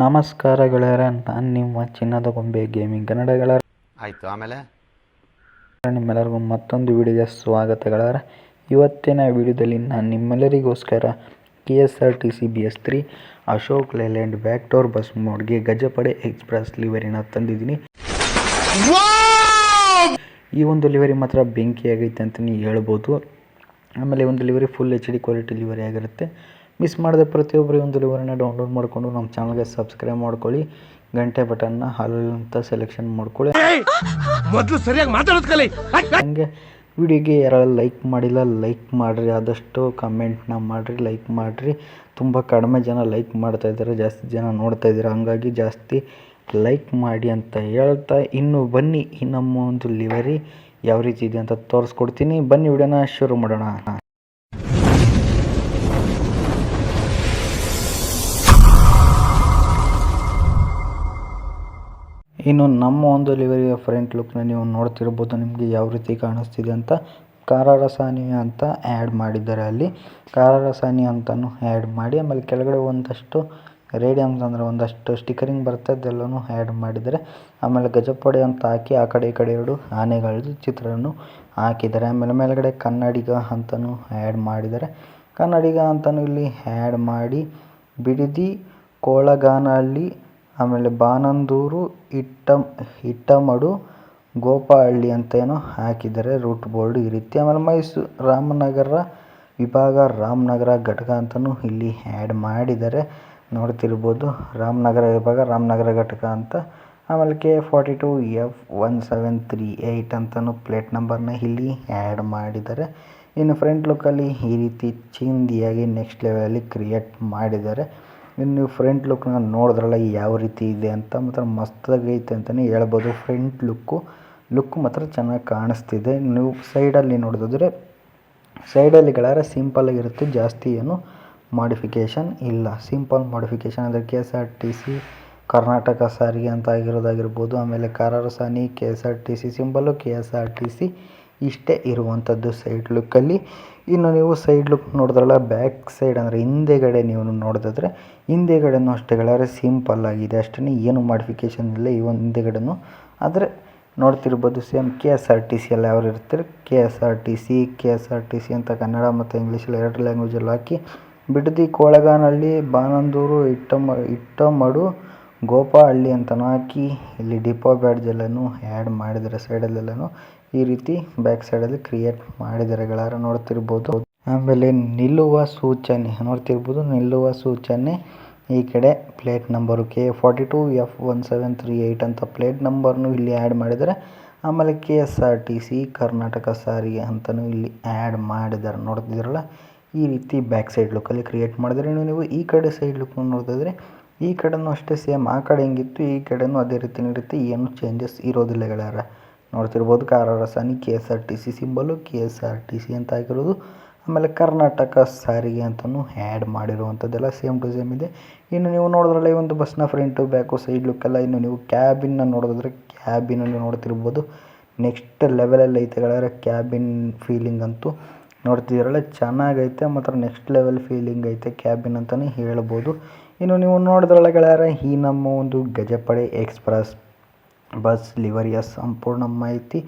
ನಮಸ್ಕಾರ ಗೆಳೆಯರ, ನಾನು ನಿಮ್ಮ ಚಿನ್ನದ ಗೊಂಬೆ ಗೇಮಿಂಗ್ ಕನ್ನಡ ಗೆಳೆಯರ. ಆಯಿತು, ಆಮೇಲೆ ನಿಮ್ಮೆಲ್ಲರಿಗೂ ಮತ್ತೊಂದು ವಿಡಿಯೋಗೆ ಸ್ವಾಗತ ಗೆಳೆಯರ. ಇವತ್ತಿನ ವಿಡಿಯೋದಲ್ಲಿ ನಾನು ನಿಮ್ಮೆಲ್ಲರಿಗೋಸ್ಕರ KSRTC BS3 Ashok Leyland back door bus ಮೋಡ್ಗೆ ಗಜಪಡೆ ಎಕ್ಸ್ಪ್ರೆಸ್ ಲಿವರಿನ ತಂದಿದ್ದೀನಿ. ಈ ಒಂದು ಲಿವರಿ ಮಾತ್ರ ಬೆಂಕಿ ಆಗೈತೆ ಅಂತಲೇ ಹೇಳ್ಬೋದು. ಆಮೇಲೆ ಒಂದು livery full HD quality livery ಆಗಿರುತ್ತೆ. ಮಿಸ್ ಮಾಡಿದ ಪ್ರತಿಯೊಬ್ಬರು ಒಂದು ಲಿವರಿನ ಡೌನ್ಲೋಡ್ ಮಾಡಿಕೊಂಡು ನಮ್ಮ ಚಾನಲ್ಗೆ ಸಬ್ಸ್ಕ್ರೈಬ್ ಮಾಡ್ಕೊಳ್ಳಿ. ಗಂಟೆ ಬಟನ್ನ ಹಾಲ್ ಅಂತ ಸೆಲೆಕ್ಷನ್ ಮಾಡ್ಕೊಳ್ಳಿ. ಮೊದಲು ಸರಿಯಾಗಿ ಮಾತಾಡೋದು ಕಲಿ. ಹಂಗೆ ವಿಡಿಯೋಗೆ ಯಾರೆಲ್ಲ ಲೈಕ್ ಮಾಡಿಲ್ಲ ಲೈಕ್ ಮಾಡಿರಿ, ಆದಷ್ಟು ಕಮೆಂಟ್ನ ಮಾಡಿರಿ, ಲೈಕ್ ಮಾಡಿರಿ. ತುಂಬ ಕಡಿಮೆ ಜನ ಲೈಕ್ ಮಾಡ್ತಾ ಇದ್ದಾರೆ, ಜಾಸ್ತಿ ಜನ ನೋಡ್ತಾ ಇದ್ದಾರೆ, ಹಂಗಾಗಿ ಜಾಸ್ತಿ ಲೈಕ್ ಮಾಡಿ ಅಂತ ಹೇಳ್ತಾ ಇನ್ನು ಬನ್ನಿ ಈ ನಮ್ಮ ಒಂದು ಲಿವರಿ ಯಾವ ರೀತಿ ಇದೆ ಅಂತ ತೋರಿಸ್ಕೊಡ್ತೀನಿ. ಬನ್ನಿ ವಿಡಿಯೋನ ಶುರು ಮಾಡೋಣ. ಇನ್ನು ನಮ್ಮ ಒಂದು ಲಿವರಿಯ ಫ್ರಂಟ್ ಲುಕ್ನ ನೀವು ನೋಡ್ತಿರ್ಬೋದು. ನಿಮಗೆ ಯಾವ ರೀತಿ ಕಾಣಿಸ್ತಿದೆ ಅಂತ ಕಾರಾರಸಾನಿ ಅಂತ ಆ್ಯಡ್ ಮಾಡಿದ್ದಾರೆ. ಅಲ್ಲಿ ಕಾರಾರಸಾನಿ ಅಂತಲೂ ಆ್ಯಡ್ ಮಾಡಿ, ಆಮೇಲೆ ಕೆಳಗಡೆ ಒಂದಷ್ಟು ರೇಡಿಯಮ್ಸ್ ಅಂದರೆ ಒಂದಷ್ಟು ಸ್ಟಿಕರಿಂಗ್ ಬರುತ್ತೆ, ಅದೆಲ್ಲನೂ ಆ್ಯಡ್ ಮಾಡಿದ್ದಾರೆ. ಆಮೇಲೆ ಗಜಪಡೆ ಅಂತ ಹಾಕಿ ಆ ಕಡೆ ಈ ಕಡೆ ಎರಡು ಆನೆಗಳದ್ದು ಚಿತ್ರವನ್ನು ಹಾಕಿದ್ದಾರೆ. ಆಮೇಲೆ ಮೇಲ್ಗಡೆ ಕನ್ನಡಿಗ ಅಂತಲೂ ಆ್ಯಡ್ ಮಾಡಿದ್ದಾರೆ. ಕನ್ನಡಿಗ ಅಂತಲೂ ಇಲ್ಲಿ ಆ್ಯಡ್ ಮಾಡಿ ಬಿಡದಿ, ಕೊಳಗಾನಹಳ್ಳಿ, ಆಮೇಲೆ ಬಾನಂದೂರು, ಇಟ್ಟಮಡು, ಗೋಪಹಳ್ಳಿ ಅಂತ ಏನೋ ಹಾಕಿದ್ದಾರೆ ರೂಟ್ ಬೋರ್ಡ್ ಈ ರೀತಿ. ಆಮೇಲೆ ಮೈಸೂರು ರಾಮನಗರ ವಿಭಾಗ, ರಾಮನಗರ ಘಟಕ ಅಂತಲೂ ಇಲ್ಲಿ ಆ್ಯಡ್ ಮಾಡಿದ್ದಾರೆ, ನೋಡ್ತಿರ್ಬೋದು. ರಾಮನಗರ ವಿಭಾಗ, ರಾಮನಗರ ಘಟಕ ಅಂತ. ಆಮೇಲೆ K42F1738 ಅಂತಲೂ ಪ್ಲೇಟ್ ನಂಬರ್ನ ಇಲ್ಲಿ ಆ್ಯಡ್ ಮಾಡಿದ್ದಾರೆ. ಇನ್ನು ಫ್ರಂಟ್ ಲುಕ್ಕಲ್ಲಿ ಈ ರೀತಿ ಚಿಂದಿಯಾಗಿ ನೆಕ್ಸ್ಟ್ ಲೆವೆಲಲ್ಲಿ ಕ್ರಿಯೇಟ್ ಮಾಡಿದ್ದಾರೆ. ಇನ್ನು ನೀವು ಫ್ರಂಟ್ ಲುಕ್ನ ನೋಡಿದ್ರಲ್ಲ ಯಾವ ರೀತಿ ಇದೆ ಅಂತ, ಮಾತ್ರ ಮಸ್ತಾಗೈತೆ ಅಂತಲೇ ಹೇಳ್ಬೋದು. ಫ್ರಂಟ್ ಲುಕ್ಕು ಮಾತ್ರ ಚೆನ್ನಾಗಿ ಕಾಣಿಸ್ತಿದೆ. ನೀವು ಸೈಡಲ್ಲಿ ನೋಡಿದ್ರೆ ಸೈಡಲ್ಲಿ ಗೆಳೆಯರ ಸಿಂಪಲ್ಲಾಗಿರುತ್ತೆ, ಜಾಸ್ತಿ ಏನು ಮಾಡಿಫಿಕೇಷನ್ ಇಲ್ಲ. ಸಿಂಪಲ್ ಮಾಡಿಫಿಕೇಷನ್ ಅಂದರೆ KSRTC ಕರ್ನಾಟಕ ಸಾರಿಗೆ ಅಂತ ಆಗಿರೋದಾಗಿರ್ಬೋದು. ಆಮೇಲೆ ಕಾರಾರಸಾನಿ, KSRTC ಸಿಂಬಲ್ಲು, KSRTC ಇಷ್ಟೇ ಇರುವಂಥದ್ದು ಸೈಡ್ ಲುಕ್ಕಲ್ಲಿ. ಇನ್ನು ನೀವು ಸೈಡ್ ಲುಕ್ ನೋಡಿದ್ರಲ್ಲ, ಬ್ಯಾಕ್ ಸೈಡ್ ಅಂದರೆ ಹಿಂದೆಗಡೆ ನೀವು ನೋಡಿದ್ರೆ ಹಿಂದೆಗಡೆನೂ ಅಷ್ಟೇ ಗೆಳೆಯರೆ ಸಿಂಪಲ್ ಆಗಿದೆ, ಅಷ್ಟೇ ಏನು ಮಾಡಿಫಿಕೇಷನ್ ಇಲ್ಲ ಈ ಒಂದು ಹಿಂದೆಗಡೆನೂ. ಆದರೆ ನೋಡ್ತಿರ್ಬೋದು ಸೇಮ್ KSRTC ಎಲ್ಲ ಯಾವ ಇರ್ತಾರೆ, KSRTC ಅಂತ ಕನ್ನಡ ಮತ್ತು ಇಂಗ್ಲೀಷಲ್ಲಿ ಎರಡು ಲ್ಯಾಂಗ್ವೇಜಲ್ಲಿ ಹಾಕಿ ಬಿಡದಿ, ಕೊಳಗಾನಹಳ್ಳಿ, ಬಾನಂದೂರು, ಇಟ್ಟಮಡು, ಗೋಪಹಳ್ಳಿ ಅಂತಲೂ ಹಾಕಿ ಇಲ್ಲಿ ಡಿಪೋ ಬ್ಯಾಡ್ಜ್ ಎಲ್ಲನೂ ಆ್ಯಡ್ ಮಾಡಿದ್ದಾರೆ. ಸೈಡಲ್ಲೆಲ್ಲನೂ ಈ ರೀತಿ ಬ್ಯಾಕ್ ಸೈಡಲ್ಲಿ ಕ್ರಿಯೇಟ್ ಮಾಡಿದ್ದಾರೆ ಗೆಳೆಯರ, ನೋಡ್ತಿರ್ಬೋದು. ಆಮೇಲೆ ನಿಲ್ಲುವ ಸೂಚನೆ ನೋಡ್ತಿರ್ಬೋದು, ನಿಲ್ಲುವ ಸೂಚನೆ ಈ ಕಡೆ ಪ್ಲೇಟ್ ನಂಬರು K42F1738 ಅಂತ ಪ್ಲೇಟ್ ನಂಬರ್ನು ಇಲ್ಲಿ ಆ್ಯಡ್ ಮಾಡಿದ್ದಾರೆ. ಆಮೇಲೆ KSRTC ಕರ್ನಾಟಕ ಸಾರಿಗೆ ಅಂತಲೂ ಇಲ್ಲಿ ಆ್ಯಡ್ ಮಾಡಿದ್ದಾರೆ, ನೋಡ್ತಿದ್ದೀರಲ್ಲ. ಈ ರೀತಿ ಬ್ಯಾಕ್ ಸೈಡ್ ಲುಕ್ಕಲ್ಲಿ ಕ್ರಿಯೇಟ್ ಮಾಡಿದರೆ. ನೀವು ಈ ಕಡೆ ಸೈಡ್ ಲುಕ್ ನೋಡಿದ್ರೆ ಈ ಕಡೆನೂ ಅಷ್ಟೇ ಸೇಮ್, ಆ ಕಡೆ ಹೆಂಗಿತ್ತು ಈ ಕಡೆನೂ ಅದೇ ರೀತಿನೇ ಇರುತ್ತೆ, ಏನು ಚೇಂಜಸ್ ಇರೋದಿಲ್ಲ ಗೆಳೆಯರ. ನೋಡ್ತಿರ್ಬೋದು ಕಾರಾರಸಾನಿ, KSRTC ಸಿಂಬಲು, KSRTC ಅಂತ ಆಗಿರೋದು. ಆಮೇಲೆ ಕರ್ನಾಟಕ ಸಾರಿಗೆ ಅಂತಲೂ ಆ್ಯಡ್ ಮಾಡಿರುವಂಥದ್ದೆಲ್ಲ ಸೇಮ್ ಟು ಸೇಮ್ ಇದೆ. ಇನ್ನು ನೀವು ನೋಡಿದ್ರಲ್ಲ ಈ ಒಂದು ಬಸ್ನ ಫ್ರಂಟು ಬ್ಯಾಕು ಸೈಡ್ ಲುಕ್ಕೆಲ್ಲ. ಇನ್ನು ನೀವು ಕ್ಯಾಬಿನ್ನ ನೋಡಿದ್ರೆ ಕ್ಯಾಬಿನಲ್ಲಿ ನೋಡ್ತಿರ್ಬೋದು ನೆಕ್ಸ್ಟ್ ಲೆವೆಲಲ್ಲಿ ಐತೆ ಗೆಳೆಯರ. ಕ್ಯಾಬಿನ್ ಫೀಲಿಂಗ್ ಅಂತೂ ನೋಡ್ತಿದ್ದೀರಲ್ಲ ಚೆನ್ನಾಗೈತೆ, ಮಾತ್ರ ನೆಕ್ಸ್ಟ್ ಲೆವೆಲ್ ಫೀಲಿಂಗ್ ಐತೆ ಕ್ಯಾಬಿನ್ ಅಂತಲೇ ಹೇಳ್ಬೋದು. ಇನ್ನು ನೀವು ನೋಡಿದ್ರಲ್ಲ ಗೆಳೆಯರ, ಈ ನಮ್ಮ ಒಂದು ಗಜಪಡೆ ಎಕ್ಸ್ಪ್ರೆಸ್ ಬಸ್ ಲಿವರಿಯ ಸಂಪೂರ್ಣ ಮಾಹಿತಿ.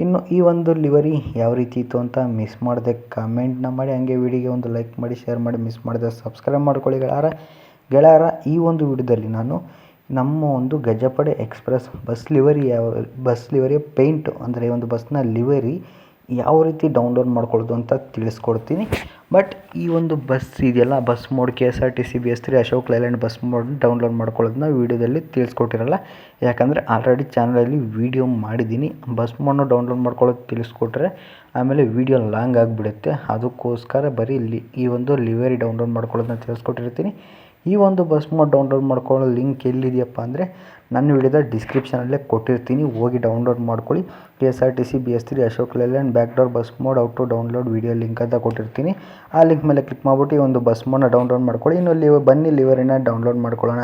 ಇನ್ನು ಈ ಒಂದು ಲಿವರಿ ಯಾವ ರೀತಿ ಇತ್ತು ಅಂತ ಮಿಸ್ ಮಾಡಿದೆ ಕಮೆಂಟ್ನ ಮಾಡಿ, ಹಂಗೆ ವಿಡಿಯೋಗೆ ಒಂದು ಲೈಕ್ ಮಾಡಿ, ಶೇರ್ ಮಾಡಿ, ಮಿಸ್ ಮಾಡಿದೆ ಸಬ್ಸ್ಕ್ರೈಬ್ ಮಾಡ್ಕೊಳ್ಳಿ ಗೆಳೆಯರ. ಈ ಒಂದು ವಿಡಿಯೋದಲ್ಲಿ ನಾನು ನಮ್ಮ ಒಂದು ಗಜಪಡೆ ಎಕ್ಸ್ಪ್ರೆಸ್ ಬಸ್ ಲಿವರಿಯ ಪೇಂಟು ಅಂದರೆ ಈ ಒಂದು ಬಸ್ನ ಲಿವರಿ ಯಾವ ರೀತಿ ಡೌನ್ಲೋಡ್ ಮಾಡ್ಕೊಳ್ಳೋದು ಅಂತ ತಿಳಿಸ್ಕೊಡ್ತೀನಿ. ಬಟ್ ಈ ಒಂದು ಬಸ್ ಇದೆಯಲ್ಲ, bus mod KSRTC BS3 Ashok Leyland bus mod download ಮಾಡ್ಕೊಳ್ಳೋದನ್ನ ವೀಡಿಯೋದಲ್ಲಿ ತಿಳಿಸ್ಕೊಟ್ಟಿರಲ್ಲ. ಯಾಕಂದರೆ ಆಲ್ರೆಡಿ ಚಾನಲಲ್ಲಿ ವೀಡಿಯೋ ಮಾಡಿದ್ದೀನಿ. ಬಸ್ ಮೋಡ್ನ ಡೌನ್ಲೋಡ್ ಮಾಡ್ಕೊಳ್ಳೋದು ತಿಳಿಸ್ಕೊಟ್ರೆ ಆಮೇಲೆ ವೀಡಿಯೋ ಲಾಂಗ್ ಆಗಿಬಿಡುತ್ತೆ, ಅದಕ್ಕೋಸ್ಕರ ಬರೀ ಇಲ್ಲಿ ಈ ಒಂದು ಲಿವರಿ ಡೌನ್ಲೋಡ್ ಮಾಡ್ಕೊಳ್ಳೋದನ್ನ ತಿಳಿಸ್ಕೊಟ್ಟಿರ್ತೀನಿ. ಈ ಒಂದು ಬಸ್ ಮೋಡ್ ಡೌನ್ಲೋಡ್ ಮಾಡ್ಕೊಳ್ಳೋ ಲಿಂಕ್ ಎಲ್ಲಿದೆಯಪ್ಪ ಅಂದರೆ ನನ್ನ ವಿಡಿಯೋದ ಡಿಸ್ಕ್ರಿಪ್ಷನಲ್ಲೇ ಕೊಟ್ಟಿರ್ತೀನಿ, ಹೋಗಿ ಡೌನ್ಲೋಡ್ ಮಾಡ್ಕೊಳ್ಳಿ. KSRTC BS3 Ashok Leyland back door bus mod out to download video link ಅಂತ ಕೊಟ್ಟಿರ್ತೀನಿ. ಆ ಲಿಂಕ್ ಮೇಲೆ ಕ್ಲಿಕ್ ಮಾಡಿಬಿಟ್ಟು ಈ ಒಂದು ಬಸ್ ಮೋಡ್ನ ಡೌನ್ಲೋಡ್ ಮಾಡ್ಕೊಳ್ಳಿ. ಇನ್ನು ಬನ್ನಿ ಲಿವರಿನ ಡೌನ್ಲೋಡ್ ಮಾಡ್ಕೊಳ್ಳೋಣ.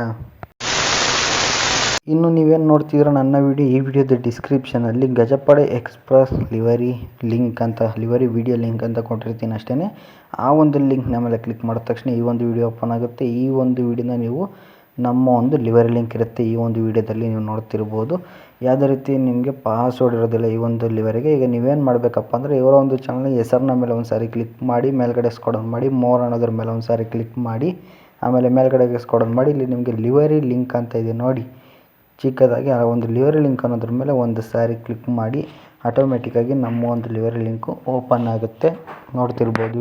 ಇನ್ನು ನೀವೇನು ನೋಡ್ತಿದ್ದೀರ ನನ್ನ ವಿಡಿಯೋ, ಈ ವಿಡಿಯೋದ ಡಿಸ್ಕ್ರಿಪ್ಷನಲ್ಲಿ ಗಜಪಡೆ ಎಕ್ಸ್ಪ್ರೆಸ್ ಲಿವರಿ ಲಿಂಕ್ ಅಂತ ಲಿವರಿ ವಿಡಿಯೋ ಲಿಂಕ್ ಅಂತ ಕೊಟ್ಟಿರ್ತೀನಿ ಅಷ್ಟೇ. ಆ ಒಂದು ಲಿಂಕ್ನ ಮೇಲೆ ಕ್ಲಿಕ್ ಮಾಡಿದ ತಕ್ಷಣ ಈ ಒಂದು ವಿಡಿಯೋ ಓಪನ್ ಆಗುತ್ತೆ. ಈ ಒಂದು ವಿಡಿಯೋನ ನೀವು ನಮ್ಮ ಒಂದು ಲಿವರಿ ಲಿಂಕ್ ಇರುತ್ತೆ. ಈ ಒಂದು ವಿಡಿಯೋದಲ್ಲಿ ನೀವು ನೋಡ್ತಿರ್ಬೋದು. ಯಾವುದೇ ರೀತಿ ನಿಮಗೆ ಪಾಸ್ವರ್ಡ್ ಇರೋದಿಲ್ಲ ಈ ಒಂದು ಲಿವರಿಗೆ. ಈಗ ನೀವೇನು ಮಾಡಬೇಕಪ್ಪ ಅಂದರೆ ಇವರ ಒಂದು ಚಾನಲ್ ಹೆಸರನ್ನ ಮೇಲೆ ಒಂದು ಸಾರಿ ಕ್ಲಿಕ್ ಮಾಡಿ, ಮೇಲ್ಗಡೆ ಸ್ಕ್ರೋಲ್ ಮಾಡಿ, ಮೋರ್ ಅನ್ನೋದ್ರ ಮೇಲೆ ಒಂದು ಸಾರಿ ಕ್ಲಿಕ್ ಮಾಡಿ, ಆಮೇಲೆ ಮೇಲ್ಗಡೆಗೆ ಸ್ಕ್ರೋಲ್ ಮಾಡಿ, ಇಲ್ಲಿ ನಿಮಗೆ ಲಿವರಿ ಲಿಂಕ್ ಅಂತ ಇದೆ ನೋಡಿ ಚಿಕ್ಕದಾಗಿ, ಆ ಒಂದು ಲಿವರಿ ಲಿಂಕ್ ಅನ್ನೋದ್ರ ಮೇಲೆ ಒಂದು ಸಾರಿ ಕ್ಲಿಕ್ ಮಾಡಿ ಆಟೋಮೆಟಿಕ್ಕಾಗಿ ನಮ್ಮ ಒಂದು ಲಿವರಿ ಲಿಂಕು ಓಪನ್ ಆಗುತ್ತೆ. ನೋಡ್ತಿರ್ಬೋದು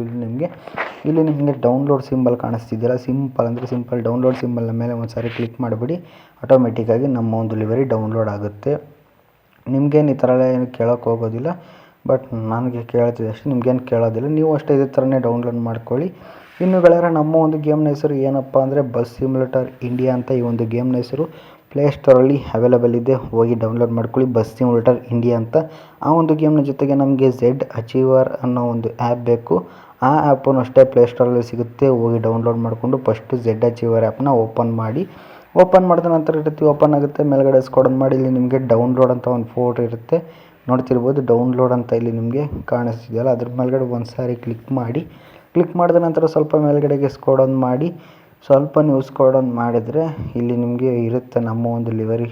ಇಲ್ಲಿ ನಿಮಗೆ ಡೌನ್ಲೋಡ್ ಸಿಂಬಲ್ ಕಾಣಿಸ್ತಿದೆಯಲ್ಲ, ಸಿಂಪಲ್ ಅಂದರೆ ಸಿಂಪಲ್ ಡೌನ್ಲೋಡ್ ಸಿಂಬಲ್ನ ಮೇಲೆ ಒಂದು ಸಾರಿ ಕ್ಲಿಕ್ ಮಾಡಿಬಿಡಿ, ಆಟೋಮೆಟಿಕ್ಕಾಗಿ ನಮ್ಮ ಒಂದು ಲಿವರಿ ಡೌನ್ಲೋಡ್ ಆಗುತ್ತೆ. ನಿಮಗೇನು ಈ ಥರ ಎಲ್ಲ ಏನು ಕೇಳೋಕ್ಕೆ ಹೋಗೋದಿಲ್ಲ, ಬಟ್ ನನಗೆ ಕೇಳ್ತಿದೆ ಅಷ್ಟೇ, ನಿಮಗೇನು ಕೇಳೋದಿಲ್ಲ. ನೀವು ಅಷ್ಟೇ ಇದೇ ಥರನೇ ಡೌನ್ಲೋಡ್ ಮಾಡ್ಕೊಳ್ಳಿ. ಇನ್ನು ಗೆಳೆಯರೆ, ನಮ್ಮ ಒಂದು ಗೇಮ್ನ ಹೆಸರು ಏನಪ್ಪ ಅಂದರೆ ಬಸ್ ಸಿಮ್ಯುಲೇಟರ್ ಇಂಡಿಯಾ ಅಂತ ಈ ಒಂದು ಗೇಮ್ನ ಹೆಸರು ಪ್ಲೇಸ್ಟೋರಲ್ಲಿ ಅವೈಲೇಬಲ್ ಇದೆ. ಹೋಗಿ ಡೌನ್ಲೋಡ್ ಮಾಡ್ಕೊಳ್ಳಿ ಬಸ್ ಸಿಮ್ಯುಲೇಟರ್ ಇಂಡಿಯಾ ಅಂತ. ಆ ಒಂದು ಗೇಮ್ನ ಜೊತೆಗೆ ನಮಗೆ ಝೆಡ್ ಅಚೀವರ್ ಅನ್ನೋ ಒಂದು ಆ್ಯಪ್ ಬೇಕು. ಆ ಆ್ಯಪನ್ನು ಅಷ್ಟೇ ಪ್ಲೇಸ್ಟೋರಲ್ಲಿ ಸಿಗುತ್ತೆ. ಹೋಗಿ ಡೌನ್ಲೋಡ್ ಮಾಡಿಕೊಂಡು ಫಸ್ಟು ಝೆಡ್ ಅಚೀವರ್ ಆ್ಯಪ್ನ ಓಪನ್ ಮಾಡಿ. ಓಪನ್ ಮಾಡಿದ ನಂತರ ರೀತಿ ಓಪನ್ ಆಗುತ್ತೆ. ಮೇಲ್ಗಡೆ ಸ್ಕ್ರೋಲ್ ಮಾಡಿ, ಇಲ್ಲಿ ನಿಮಗೆ ಡೌನ್ಲೋಡ್ ಅಂತ ಒಂದು ಫೋಟೋ ಇರುತ್ತೆ, ನೋಡ್ತಿರ್ಬೋದು. ಡೌನ್ಲೋಡ್ ಅಂತ ಇಲ್ಲಿ ನಿಮಗೆ ಕಾಣಿಸ್ತಿದೆಯಲ್ಲ, ಅದ್ರ ಮೇಲ್ಗಡೆ ಒಂದು ಸಾರಿ ಕ್ಲಿಕ್ ಮಾಡಿ. ಕ್ಲಿಕ್ ಮಾಡಿದ ನಂತರ ಸ್ವಲ್ಪ ಮೇಲ್ಗಡೆಗೆ ಸ್ಕ್ರೋಲ್ ಮಾಡಿ, ಸ್ವಲ್ಪ ನೀವು ಸ್ಕ್ರೋಲ್ ಮಾಡಿದರೆ ಇಲ್ಲಿ ನಿಮಗೆ ಇರುತ್ತೆ ನಮ್ಮ ಒಂದು ಲಿವರಿ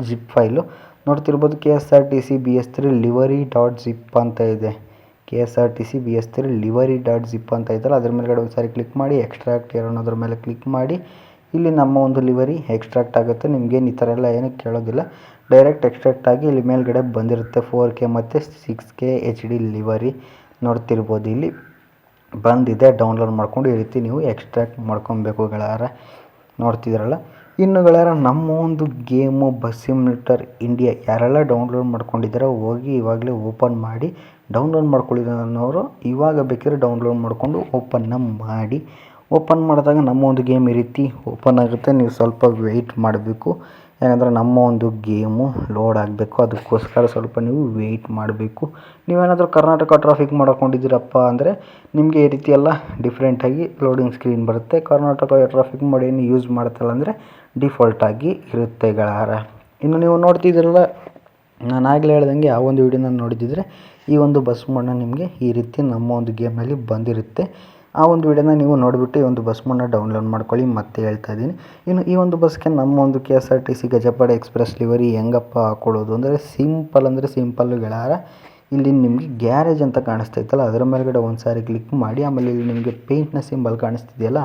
ಜಿಪ್ ಫೈಲು. ನೋಡ್ತಿರ್ಬೋದು KSRTC BS3 livery.zip ಅಂತ ಇದೆ. KSRTC BS3 livery.zip ಅಂತ ಇದೆಯಲ್ಲ, ಅದ್ರ ಮೇಲ್ಗಡೆ ಒಂದು ಸಾರಿ ಕ್ಲಿಕ್ ಮಾಡಿ, ಎಕ್ಸ್ಟ್ರಾಕ್ಟ್ ಅನ್ನೋದ್ರ ಮೇಲೆ ಕ್ಲಿಕ್ ಮಾಡಿ. ಇಲ್ಲಿ ನಮ್ಮ ಒಂದು ಲಿವರಿ ಎಕ್ಸ್ಟ್ರಾಕ್ಟ್ ಆಗುತ್ತೆ. ನಿಮಗೇನು ಈ ಥರ ಎಲ್ಲ ಏನೂ ಕೇಳೋದಿಲ್ಲ, ಡೈರೆಕ್ಟ್ ಎಕ್ಸ್ಟ್ರಾಕ್ಟ್ ಆಗಿ ಇಲ್ಲಿ ಮೇಲ್ಗಡೆ ಬಂದಿರುತ್ತೆ 4K ಮತ್ತು 6K HD ಲಿವರಿ. ನೋಡ್ತಿರ್ಬೋದು ಇಲ್ಲಿ ಬಂದಿದೆ. ಡೌನ್ಲೋಡ್ ಮಾಡ್ಕೊಂಡು ಈ ರೀತಿ ನೀವು ಎಕ್ಸ್ಟ್ರಾಕ್ಟ್ ಮಾಡ್ಕೊಬೇಕು ಗೆಳೆಯರ, ನೋಡ್ತಿದ್ದೀರಲ್ಲ. ಇನ್ನು ಗೆಳೆಯರ, ನಮ್ಮ ಒಂದು ಗೇಮು ಬಸ್ ಸಿಮ್ಯುಲೇಟರ್ ಇಂಡಿಯಾ ಯಾರೆಲ್ಲ ಡೌನ್ಲೋಡ್ ಮಾಡ್ಕೊಂಡಿದ್ದೀರೋ ಹೋಗಿ ಇವಾಗಲೇ ಓಪನ್ ಮಾಡಿ. ಡೌನ್ಲೋಡ್ ಮಾಡ್ಕೊಳ್ಳಿರೋನವರು ಇವಾಗ ಬೇಕಿದ್ರೆ ಡೌನ್ಲೋಡ್ ಮಾಡಿಕೊಂಡು ಓಪನ್ನ ಮಾಡಿ. ಓಪನ್ ಮಾಡಿದಾಗ ನಮ್ಮ ಒಂದು ಗೇಮ್ ಈ ರೀತಿ ಓಪನ್ ಆಗುತ್ತೆ. ನೀವು ಸ್ವಲ್ಪ ವೆಯ್ಟ್ ಮಾಡಬೇಕು, ಯಾಕಂದರೆ ನಮ್ಮ ಒಂದು ಗೇಮು ಲೋಡ್ ಆಗಬೇಕು. ಅದಕ್ಕೋಸ್ಕರ ಸ್ವಲ್ಪ ನೀವು ವೆಯ್ಟ್ ಮಾಡಬೇಕು. ನೀವೇನಾದರೂ ಕರ್ನಾಟಕ ಟ್ರಾಫಿಕ್ ಮಾಡ್ಕೊಂಡಿದ್ದೀರಪ್ಪ ಅಂದರೆ ನಿಮಗೆ ಈ ರೀತಿ ಎಲ್ಲ ಡಿಫ್ರೆಂಟಾಗಿ ಲೋಡಿಂಗ್ ಸ್ಕ್ರೀನ್ ಬರುತ್ತೆ. ಕರ್ನಾಟಕ ಟ್ರಾಫಿಕ್ ಮೋಡ್ ಏನು ಯೂಸ್ ಮಾಡ್ತಲ್ಲ ಅಂದರೆ ಡಿಫಾಲ್ಟಾಗಿ ಇರುತ್ತೆ ಗೆಳೆಯರ. ಇನ್ನು ನೀವು ನೋಡ್ತಿದ್ದೀರಲ್ಲ, ನಾನು ಆಗಲೇ ಹೇಳ್ದಂಗೆ ಆ ಒಂದು ವಿಡಿಯೋನ ನೋಡಿದ್ದಿದ್ರೆ ಈ ಒಂದು ಬಸ್ ಮೋಡ್ನ ನಿಮಗೆ ಈ ರೀತಿ ನಮ್ಮ ಒಂದು ಗೇಮ್ನಲ್ಲಿ ಬಂದಿರುತ್ತೆ. ಆ ಒಂದು ವಿಡಿಯೋನ ನೀವು ನೋಡಿಬಿಟ್ಟು ಈ ಒಂದು ಬಸ್ ಮೋಡ್ನ ಡೌನ್ಲೋಡ್ ಮಾಡ್ಕೊಳ್ಳಿ. ಮತ್ತೆ ಹೇಳ್ತಾ ಇದ್ದೀನಿ, ಇನ್ನು ಈ ಒಂದು ಬಸ್ಗೆ ನಮ್ಮ ಒಂದು KSRTC ಗಜಪಡೆ ಎಕ್ಸ್ಪ್ರೆಸ್ ಲಿವರಿ ಹೆಂಗಪ್ಪ ಹಾಕೊಳ್ಳೋದು ಅಂದರೆ ಸಿಂಪಲ್ಲು ಗೆಳೆಯರ. ಇಲ್ಲಿ ನಿಮಗೆ ಗ್ಯಾರೇಜ್ ಅಂತ ಕಾಣಿಸ್ತೈತಲ್ಲ, ಅದರ ಮೇಲ್ಗಡೆ ಒಂದು ಸಾರಿ ಕ್ಲಿಕ್ ಮಾಡಿ. ಆಮೇಲೆ ಇಲ್ಲಿ ನಿಮಗೆ ಪೇಂಟ್ನ ಸಿಂಬಲ್ ಕಾಣಿಸ್ತಿದೆಯಲ್ಲ,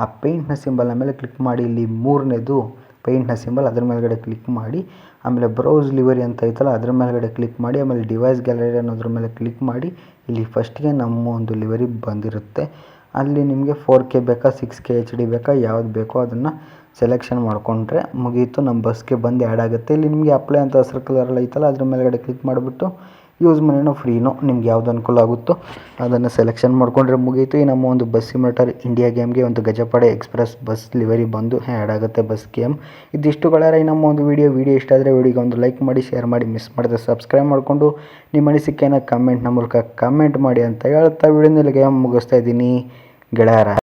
ಆ ಪೇಂಟ್ನ ಸಿಂಬಲ್ನ ಮೇಲೆ ಕ್ಲಿಕ್ ಮಾಡಿ. ಇಲ್ಲಿ ಮೂರನೇದು ಪೇಂಟ್ನ ಸಿಂಬಲ್, ಅದ್ರ ಮೇಲ್ಗಡೆ ಕ್ಲಿಕ್ ಮಾಡಿ. ಆಮೇಲೆ ಬ್ರೌಸ್ ಲಿವರಿ ಅಂತ ಐತಲ್ಲ, ಅದ್ರ ಮೇಲ್ಗಡೆ ಕ್ಲಿಕ್ ಮಾಡಿ. ಆಮೇಲೆ ಡಿವೈಸ್ ಗ್ಯಾಲರಿ ಅನ್ನೋದ್ರ ಮೇಲೆ ಕ್ಲಿಕ್ ಮಾಡಿ. ಇಲ್ಲಿ ಫಸ್ಟ್ಗೆ ನಮ್ಮ ಒಂದು ಲಿವರಿ ಬಂದಿರುತ್ತೆ. ಅಲ್ಲಿ ನಿಮಗೆ 4K ಬೇಕಾ 6K HD ಬೇಕಾ ಯಾವ್ದು ಬೇಕೋ ಅದನ್ನು ಸೆಲೆಕ್ಷನ್ ಮಾಡಿಕೊಂಡ್ರೆ ಮುಗೀತು, ನಮ್ಮ ಬಸ್ಗೆ ಬಂದು ಆ್ಯಡ್ ಆಗುತ್ತೆ. ಇಲ್ಲಿ ನಿಮಗೆ ಅಪ್ಲೈ ಅಂತ ಹಸಿರು ಕಲರಲ್ಲಿ ಐತಲ್ಲ, ಅದ್ರ ಮೇಲ್ಗಡೆ ಕ್ಲಿಕ್ ಮಾಡಿಬಿಟ್ಟು ಯೂಸ್ ಮನಿನೋ ಫ್ರೀನೋ ನಿಮ್ಗೆ ಯಾವ್ದು ಅನುಕೂಲ ಆಗುತ್ತೋ ಅದನ್ನು ಸೆಲೆಕ್ಷನ್ ಮಾಡಿಕೊಂಡ್ರೆ ಮುಗೀತು. ಈ ನಮ್ಮ ಒಂದು ಬಸ್ ಸಿಮ್ಯುಲೇಟರ್ ಇಂಡಿಯಾ ಗೇಮ್ಗೆ ಒಂದು ಗಜಪಡೆ ಎಕ್ಸ್ಪ್ರೆಸ್ ಬಸ್ ಲಿವರಿ ಬಂದು ಆ್ಯಡ್ ಆಗುತ್ತೆ ಬಸ್ ಗೇಮ್. ಇದಿಷ್ಟು ಗೆಳೆಯರ ಈ ನಮ್ಮ ಒಂದು ವಿಡಿಯೋ ಇಷ್ಟ ಆದರೆ ವಿಡಿಯೋಗೆ ಒಂದು ಲೈಕ್ ಮಾಡಿ, ಶೇರ್ ಮಾಡಿ, ಮಿಸ್ ಮಾಡಿದ್ರೆ ಸಬ್ಸ್ಕ್ರೈಬ್ ಮಾಡಿಕೊಂಡು ನಿಮ್ಮ ಅನಿಸಿಕೆಯನ್ನು ಕಮೆಂಟ್ನ ಮೂಲಕ ಕಮೆಂಟ್ ಮಾಡಿ ಅಂತ ಹೇಳ್ತಾ ವಿಡಿಯೋನಲ್ಲಿ ಗೇಮ್ ಮುಗಿಸ್ತಾ ಇದ್ದೀನಿ ಗೆಳೆಯರ.